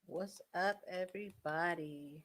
What's up, everybody?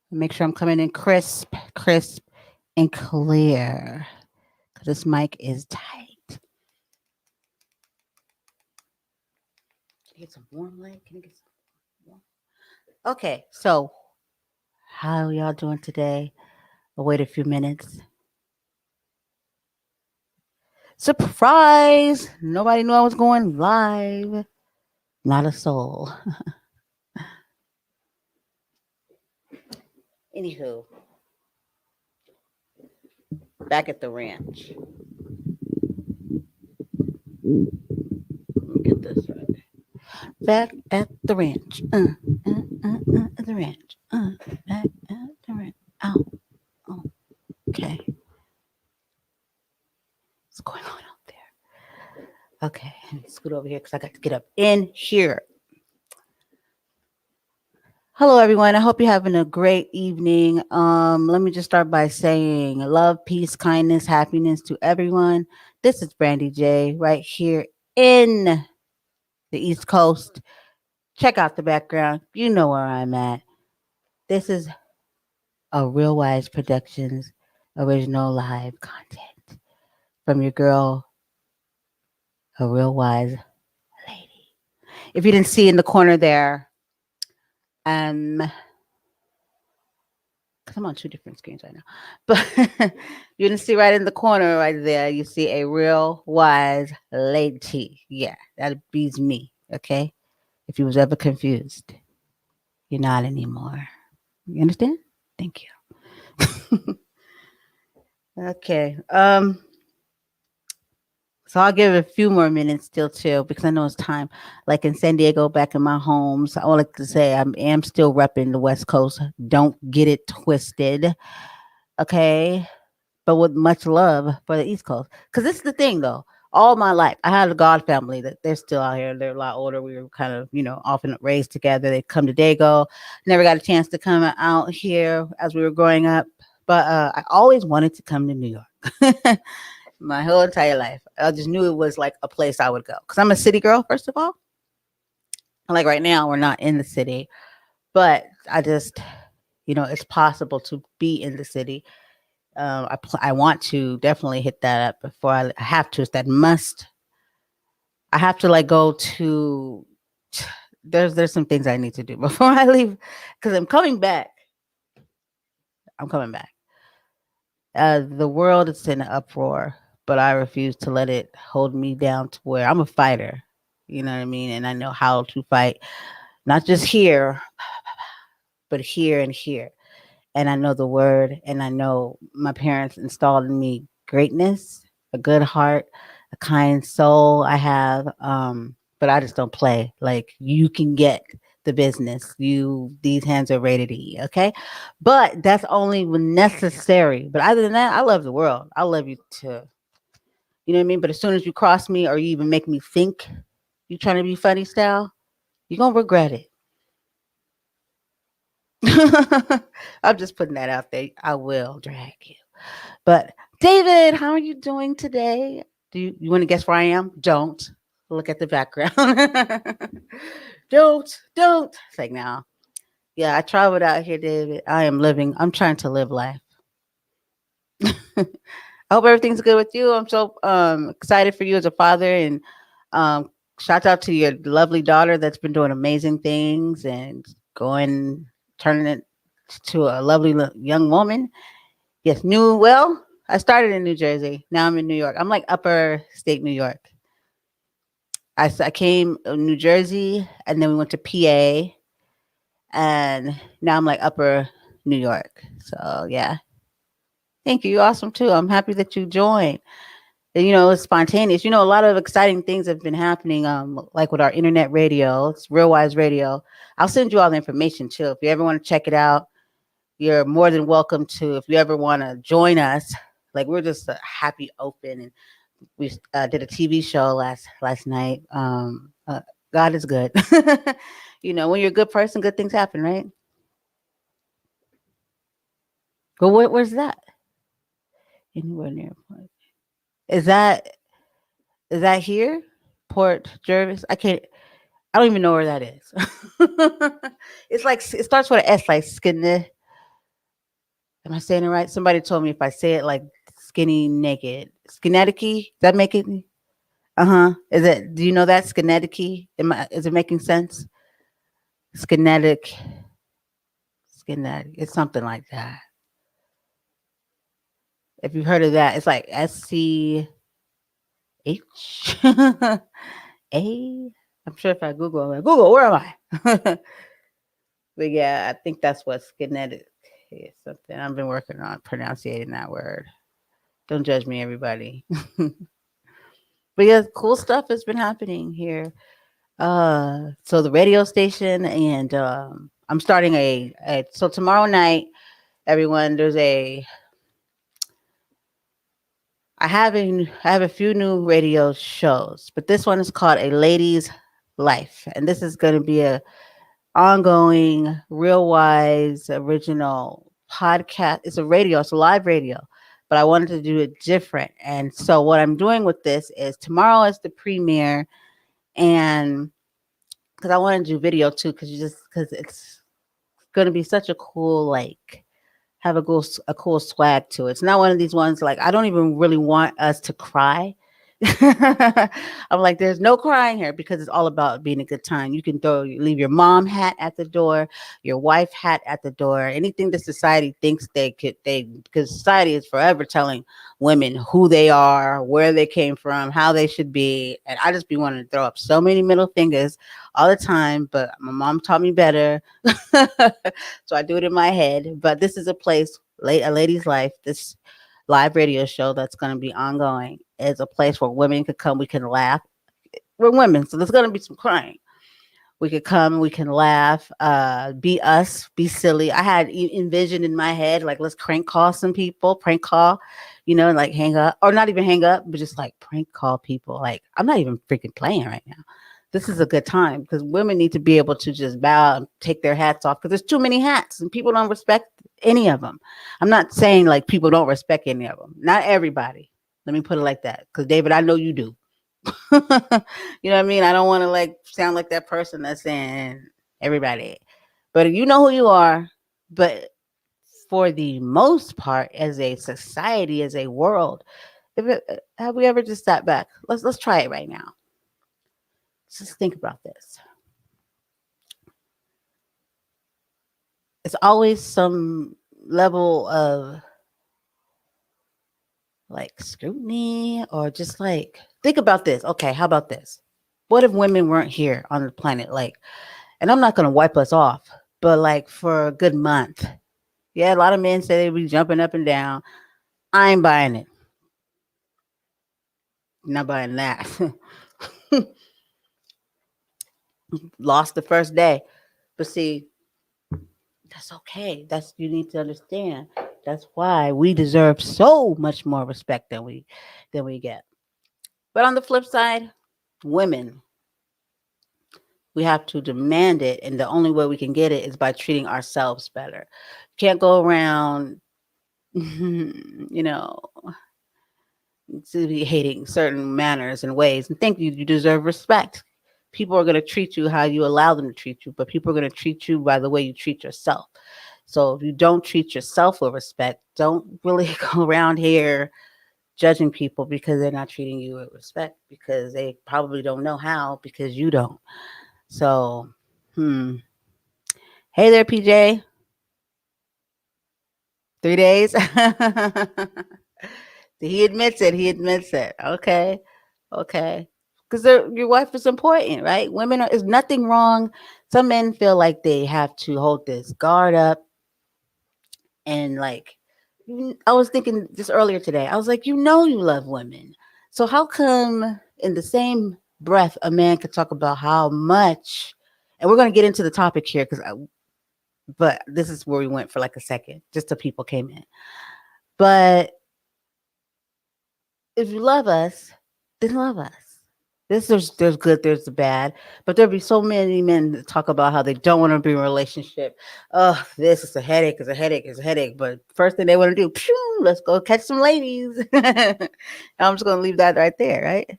Make sure I'm coming in crisp, and clear. Because this mic is tight. Can I get some warm light? Can I get some warm? Okay, so how y'all doing today? I'll wait a few minutes. Surprise! Nobody knew I was going live. Not a soul. Anywho, back at the ranch. Let me get this right. Back at the ranch. At the ranch. Back at the ranch. Oh, oh, okay. What's going on out there? Okay, let me scoot over here because I got to get up in here. Hello, everyone. I hope you're having a great evening. Let me just start by saying love, peace, kindness, happiness to everyone. This is Brandy J right here in the East Coast. Check out the background. You know where I'm at. This is a Real Wise Productions original live content from your girl, a real wise lady. If you didn't see in the corner there, um, because I'm on two different screens right now, but you didn't see right in the corner right there, you see a real wise lady. Yeah, that beats me. Okay, if you was ever confused, you're not anymore. You understand? Thank you. Okay. So I'll give it a few more minutes still too, because I know it's time. Like in San Diego, back in my home. So I would like to say I am still repping the West Coast. Don't get it twisted. Okay. But with much love for the East Coast. Because this is the thing though. All my life, I had a God family that they're still out here. They're a lot older. We were kind of, often raised together. They come to Dago. Never got a chance to come out here as we were growing up. But I always wanted to come to New York. My whole entire life. I just knew it was like a place I would go because I'm a city girl, first of all. Like right now, we're not in the city, but I just, it's possible to be in the city. I want to definitely hit that up before I have to. It's that must. I have to like go to. There's some things I need to do before I leave because I'm coming back. I'm coming back. The world is in an uproar, but I refuse to let it hold me down to where I'm a fighter. You know what I mean? And I know how to fight, not just here, but here and here. And I know the word, and I know my parents installed in me greatness, a good heart, a kind soul. I have, but I just don't play. Like you can get the business. These hands are ready to eat. Okay, but that's only when necessary. But other than that, I love the world. I love you too. You know what I mean? But as soon as you cross me or you even make me think you trying to be funny style, you're gonna regret it. I'm just putting that out there. I will drag you. But David, how are you doing today? Do you want to guess where I am? Don't look at the background. Don't. It's like now. Yeah, I traveled out here, David. I am living. I'm trying to live life. I hope everything's good with you. I'm so excited for you as a father, and um, shout out to your lovely daughter that's been doing amazing things and going turning it to a lovely young woman. Yes, New well, I started in New Jersey. Now I'm in New York. I'm like upper state New York. I came New Jersey and then we went to PA and now I'm like upper New York. So yeah. Thank you. You're awesome too. I'm happy that you joined. And, it's spontaneous. A lot of exciting things have been happening, like with our internet radio. It's Real Wise Radio. I'll send you all the information too. If you ever want to check it out, you're more than welcome to. If you ever want to join us, like we're just happy, open, and we did a TV show last night. God is good. When you're a good person, good things happen, right? But where's that? Anywhere near Port. Is that is that here? Port Jervis? I can't. I don't even know where that is. It's like it starts with an S, like skinny. Am I saying it right? Somebody told me if I say it like skinny naked, Skineticky. Does that make it? Uh huh. Is it? Do you know that Skineticky? Is it making sense? Skinetic, Skinetic. It's something like that. If you've heard of that, it's like SCH A. I'm sure if I Google, I'm like, Google, where am I? But yeah, I think that's what Skinetic is. Something I've been working on pronouncing that word. Don't judge me, everybody. But yeah, cool stuff has been happening here. So the radio station, and I'm starting so tomorrow night, everyone, I have a few new radio shows, but this one is called A Lady's Life, and this is going to be a ongoing, real wise, original podcast. It's a radio, it's a live radio, but I wanted to do it different. And so what I'm doing with this is tomorrow is the premiere, and because I want to do video too, because it's going to be such a cool have a cool swag to it. It's not one of these ones like I don't even really want us to cry. I'm like, there's no crying here because it's all about being a good time. You can leave your mom hat at the door, your wife hat at the door, anything that society thinks because society is forever telling women who they are, where they came from, how they should be. And I just be wanting to throw up so many middle fingers all the time, but my mom taught me better. So I do it in my head. But this is a lady's life. This live radio show that's going to be ongoing is a place where women could come. We can laugh. We're women, so there's going to be some crying. We could come, we can laugh, be us, be silly. I had envisioned in my head, like, let's prank call some people, prank call, like hang up, or not even hang up, but just like prank call people. Like, I'm not even freaking playing right now. This is a good time because women need to be able to just bow and take their hats off because there's too many hats and people don't respect any of them. I'm not saying like people don't respect any of them. Not everybody. Let me put it like that because David, I know you do. You know what I mean? I don't want to like sound like that person that's saying everybody, but you know who you are. But for the most part, as a society, as a world, have we ever just sat back? Let's try it right now. Just think about this. It's always some level of like scrutiny or just like think about this. Okay, how about this? What if women weren't here on the planet? Like, and I'm not gonna wipe us off, but like for a good month. Yeah, a lot of men say they be jumping up and down. I ain't buying it. Not buying that. Lost the first day. But see, that's okay. That's you need to understand. That's why we deserve so much more respect than we get. But on the flip side, women, we have to demand it, and the only way we can get it is by treating ourselves better. Can't go around, know, to be hating certain manners and ways and think you deserve respect. People are going to treat you how you allow them to treat you, but people are going to treat you by the way you treat yourself. So if you don't treat yourself with respect, don't really go around here judging people because they're not treating you with respect because they probably don't know how because you don't. So, hey there, PJ. 3 days. He admits it. He admits it. Okay. Okay. Because your wife is important, right? Is nothing wrong. Some men feel like they have to hold this guard up. And like, I was thinking just earlier today, I was like, you love women. So how come in the same breath, a man could talk about how much, and we're going to get into the topic here but this is where we went for like a second, just till people came in. But if you love us, then love us. There's good, there's the bad, but there'll be so many men that talk about how they don't want to be in a relationship. Oh, this is a headache, is a headache, is a headache. But first thing they want to do, phew, let's go catch some ladies. I'm just gonna leave that right there, right?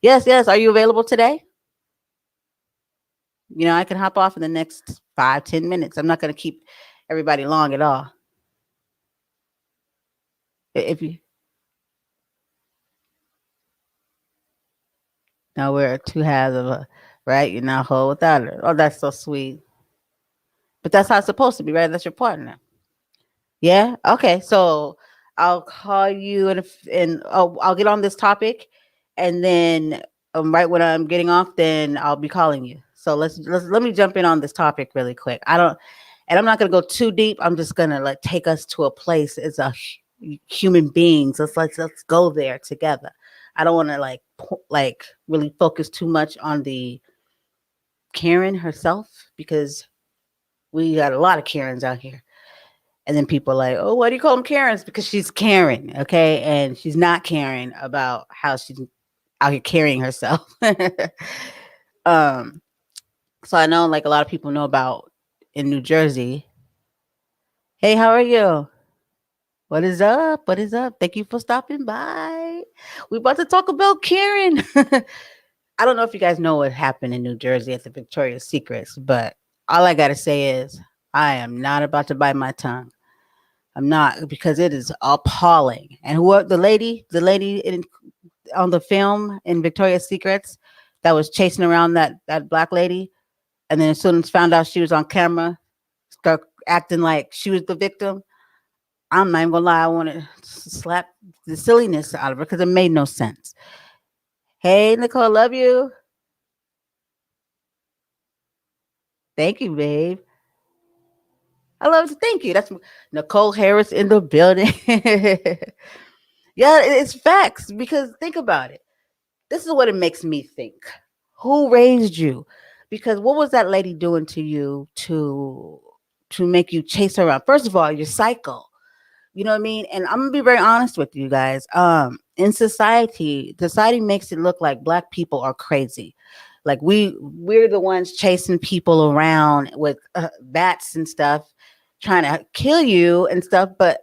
Yes, yes. Are you available today? I can hop off in the next 5, 10 minutes. I'm not gonna keep everybody long at all. If you know we're two halves of a right, you're not whole without her. Oh, that's so sweet. But that's how it's supposed to be, right? That's your partner. Yeah. Okay. So I'll call you and I'll get on this topic, and then right when I'm getting off, then I'll be calling you. So let me jump in on this topic really quick. And I'm not gonna go too deep. I'm just gonna like take us to a place as human beings. Let's go there together. I don't want to like really focus too much on the Karen herself because we got a lot of Karens out here. And then people are like, oh, why do you call them Karens? Because she's Karen, okay? And she's not caring about how she's out here carrying herself. um, so I know like a lot of people know about in New Jersey. Hey, how are you? What is up? What is up? Thank you for stopping by. We about to talk about Karen. I don't know if you guys know what happened in New Jersey at the Victoria's Secrets, but all I gotta say is I am not about to bite my tongue. I'm not because it is appalling. And who the lady on the film in Victoria's Secrets that was chasing around that black lady, and then as soon as found out she was on camera, start acting like she was the victim. I'm not even gonna lie, I want to slap the silliness out of her because it made no sense. Hey Nicole, love you. Thank you, babe. I love you. Thank you. That's Nicole Harris in the building. Yeah, it's facts because think about it. This is what it makes me think. Who raised you? Because what was that lady doing to you to make you chase her around? First of all, you're psycho. You know what I mean? And I'm gonna be very honest with you guys. In society makes it look like black people are crazy. Like we're the ones chasing people around with bats and stuff, trying to kill you and stuff. But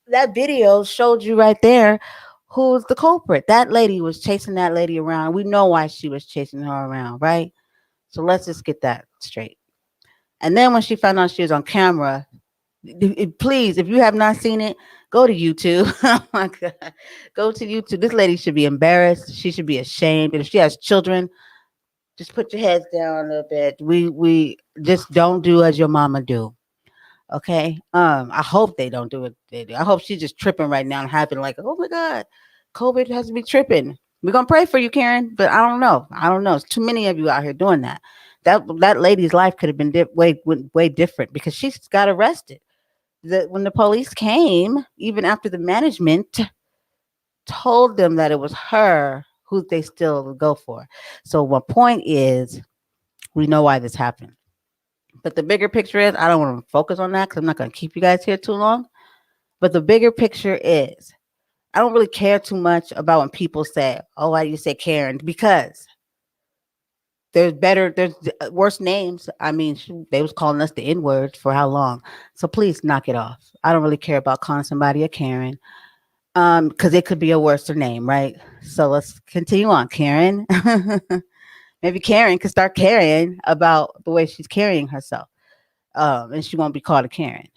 that video showed you right there who's the culprit. That lady was chasing that lady around. We know why she was chasing her around, right? So let's just get that straight. And then when she found out she was on camera, please, if you have not seen it, go to YouTube. Oh my God. Go to YouTube. This lady should be embarrassed. She should be ashamed. And if she has children, just put your heads down a little bit. We just don't do as your mama do. Okay. I hope they don't do what they do. I hope she's just tripping right now and having like, oh my God, COVID has to be tripping. We're gonna pray for you, Karen, but I don't know. I don't know. It's too many of you out here doing that. That lady's life could have been way different because she got arrested. When the police came, even after the management told them that it was her who they still go for. So my point is, we know why this happened. But the bigger picture is, I don't want to focus on that because I'm not going to keep you guys here too long. But the bigger picture is, I don't really care too much about when people say, "Oh, why do you say Karen?" Because there's worse names. I mean, they was calling us the N word for how long? So please knock it off. I don't really care about calling somebody a Karen, because it could be a worse name, right? So let's continue on, Karen. Maybe Karen could start caring about the way she's carrying herself, and she won't be called a Karen.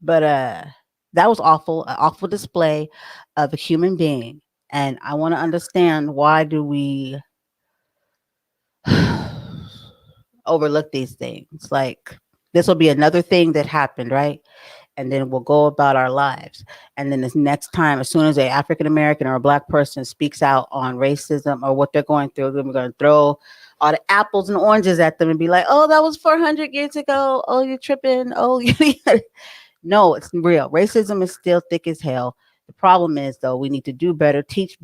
But that was awful, an awful display of a human being, and I want to understand why do we overlook these things? Like this will be another thing that happened, right? And then we'll go about our lives. And then this next time, as soon as a African American or a black person speaks out on racism or what they're going through, then we're going to throw all the apples and oranges at them and be like, "Oh, that was 400 years ago. Oh, you're tripping. Oh, no, it's real. Racism is still thick as hell. The problem is, though, we need to do better, teach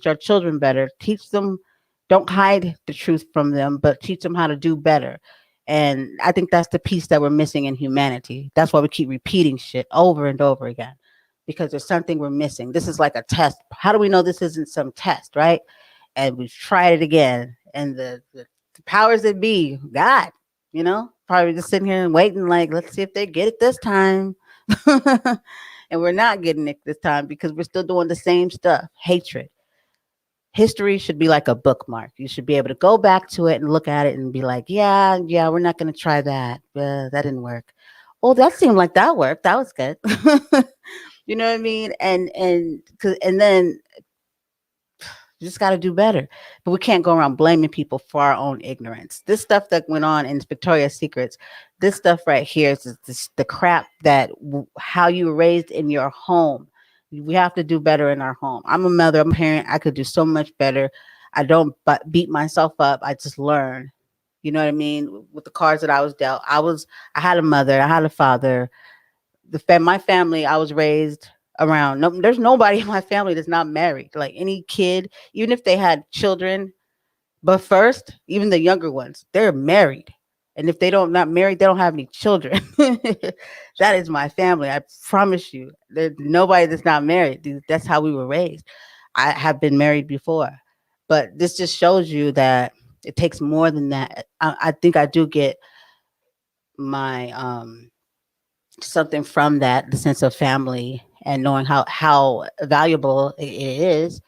our children better, teach them, don't hide the truth from them, but teach them how to do better. And I think that's the piece that we're missing in humanity. That's why we keep repeating shit over and over again, because there's something we're missing. This is like a test. How do we know this isn't some test, right? and we've tried it again. And the powers that be, God, probably just sitting here and waiting, like, let's see if they get it this time. And we're not getting it this time because we're still doing the same stuff. Hatred. History should be like a bookmark. You should be able to go back to it and look at it and be like, yeah, yeah, we're not going to try that. That didn't work. Oh, that seemed like that worked. That was good. You know what I mean? And then you just got to do better. But we can't go around blaming people for our own ignorance. This stuff that went on in Victoria's Secrets, this stuff right here is the crap that how you were raised in your home. We have to do better in our home. I'm a mother, I'm a parent. I could do so much better. I don't beat myself up. I just learn. You know what I mean? With the cards that I was dealt, I had a mother, I had a father. My family, I was raised around. No, there's nobody in my family that's not married. Like any kid, even if they had children, but first, even the younger ones, they're married. And if they don't not married, they don't have any children. That is my family. I promise you. There's nobody that's not married. That's how we were raised. I have been married before. But this just shows you that it takes more than that. I think I do get my something from that, the sense of family and knowing how valuable it is.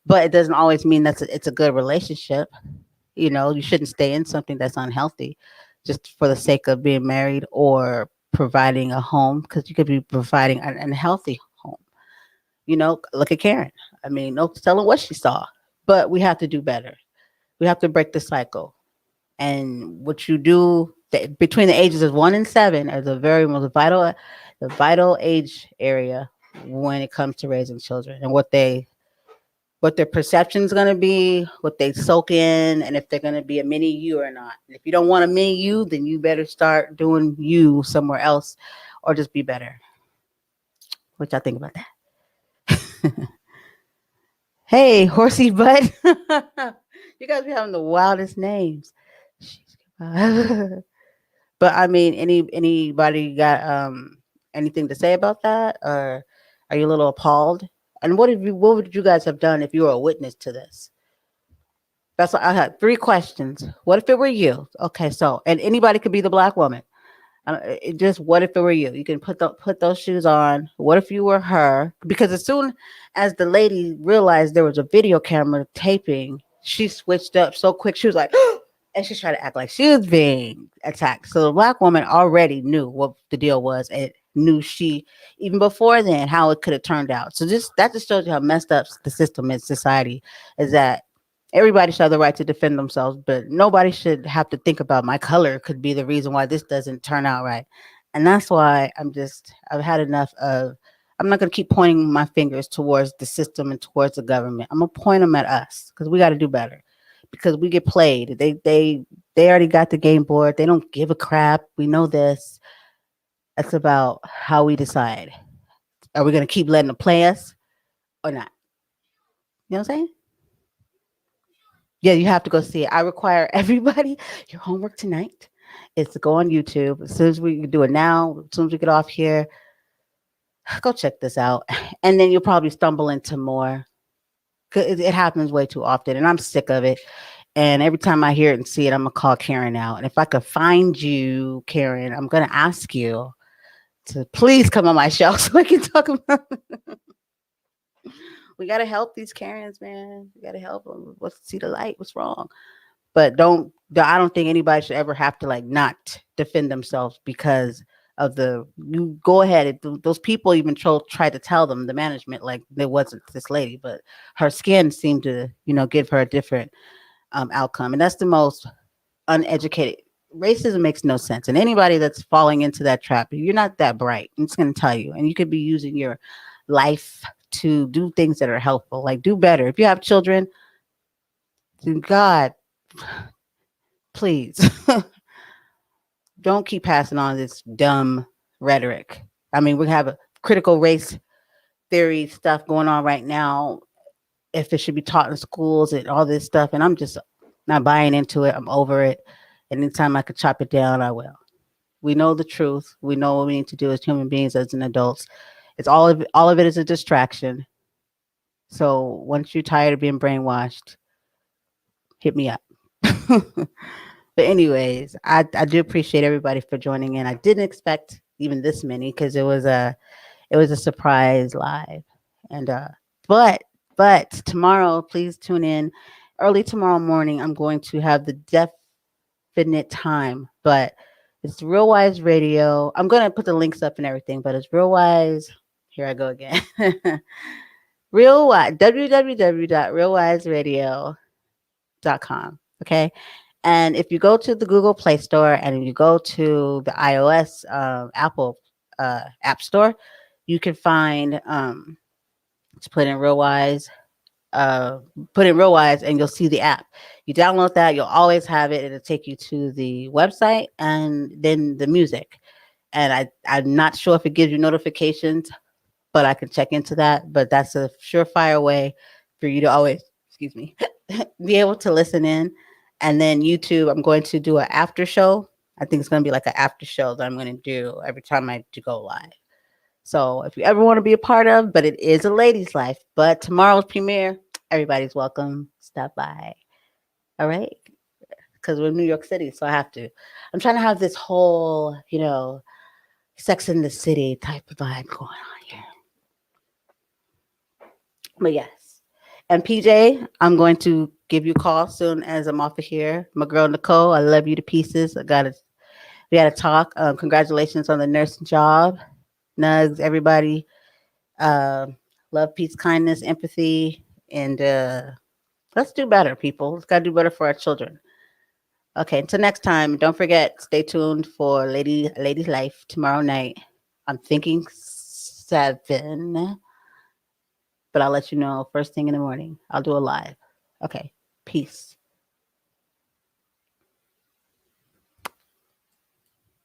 But it doesn't always mean it's a good relationship. You shouldn't stay in something that's unhealthy just for the sake of being married or providing a home, because you could be providing an unhealthy home. Look at Karen. I mean, no telling what she saw, but we have to do better. We have to break the cycle. And what you do between the ages of 1 and 7 is a very most the vital age area when it comes to raising children, and what their perception is going to be, what they soak in, and if they're going to be a mini you or not. And if you don't want a mini you, then you better start doing you somewhere else, or just be better. What y'all think about that? Hey, horsey butt. You guys be having the wildest names. But I mean, anybody got anything to say about that, or are you a little appalled? And what would you guys have done if you were a witness to this? That's what I had 3 questions. What if it were you? Okay, so and anybody could be the black woman. Just what if it were you? You can put those shoes on. What if you were her? Because as soon as the lady realized there was a video camera taping, she switched up so quick. She was like, and she tried to act like she was being attacked. So the black woman already knew what the deal was and knew she, even before then, how it could have turned out. So that just shows you how messed up the system in society is, that everybody should have the right to defend themselves, but nobody should have to think about my color could be the reason why this doesn't turn out right. And that's why I've had enough of, I'm not going to keep pointing my fingers towards the system and towards the government. I'm going to point them at us because we got to do better, because we get played. They already got the game board. They don't give a crap. We know this. It's about how we decide. Are we going to keep letting them play us or not? You know what I'm saying? Yeah, you have to go see it. I require everybody, your homework tonight is to go on YouTube. As soon as we can do it now, as soon as we get off here, go check this out. And then you'll probably stumble into more. 'Cause it happens way too often, and I'm sick of it. And every time I hear it and see it, I'm going to call Karen out. And if I could find you, Karen, I'm going to ask you to please come on my show so I can talk about it. We got to help these Karens, man. We got to help them. Let's see the light. What's wrong? But I don't think anybody should ever have to like not defend themselves because of you go ahead. Those people even tried to tell them, the management, like there wasn't this lady, but her skin seemed to, give her a different outcome. And that's the most uneducated. Racism makes no sense. And anybody that's falling into that trap, you're not that bright. I'm just going to tell you. And you could be using your life to do things that are helpful, like do better. If you have children, God, please don't keep passing on this dumb rhetoric. I mean, we have a critical race theory stuff going on right now. If it should be taught in schools and all this stuff, and I'm just not buying into it. I'm over it. And anytime I could chop it down, I will. We know the truth. We know what we need to do as human beings, as an adults. It's all of it is a distraction. So once you're tired of being brainwashed, hit me up. But anyways, I do appreciate everybody for joining in. I didn't expect even this many because it was a surprise live. And but but tomorrow, please tune in early tomorrow morning. I'm going to have the definite time, but it's Real Wise Radio. I'm gonna put the links up and everything, but it's Real Wise. Here I go again. Real Wise www.realwiseradio.com. Okay. And if you go to the Google Play Store and you go to the iOS Apple App Store, you can find just uh, put in Real Wise, and you'll see the app. You download that, you'll always have it. It'll take you to the website and then the music. And I'm not sure if it gives you notifications, but I can check into that. But that's a surefire way for you to always, excuse me, be able to listen in. And then YouTube, I'm going to do an after show. I think it's going to be like an after show that I'm going to do every time I do go live. So if you ever want to be a part of, but it is a lady's life. But tomorrow's premiere, everybody's welcome. Stop by. All right. Because we're in New York City, so I have to. I'm trying to have this whole, Sex in the City type of vibe going on here. But yes. And PJ, I'm going to give you a call soon as I'm off of here. My girl Nicole, I love you to pieces. We gotta talk. Congratulations on the nursing job. Nugs, everybody. Uh, love, peace, kindness, empathy, and let's do better, people. Let's gotta do better for our children. Okay, until next time, don't forget, stay tuned for Lady's Life tomorrow night. I'm thinking 7, but I'll let you know first thing in the morning. I'll do a live. Okay, peace.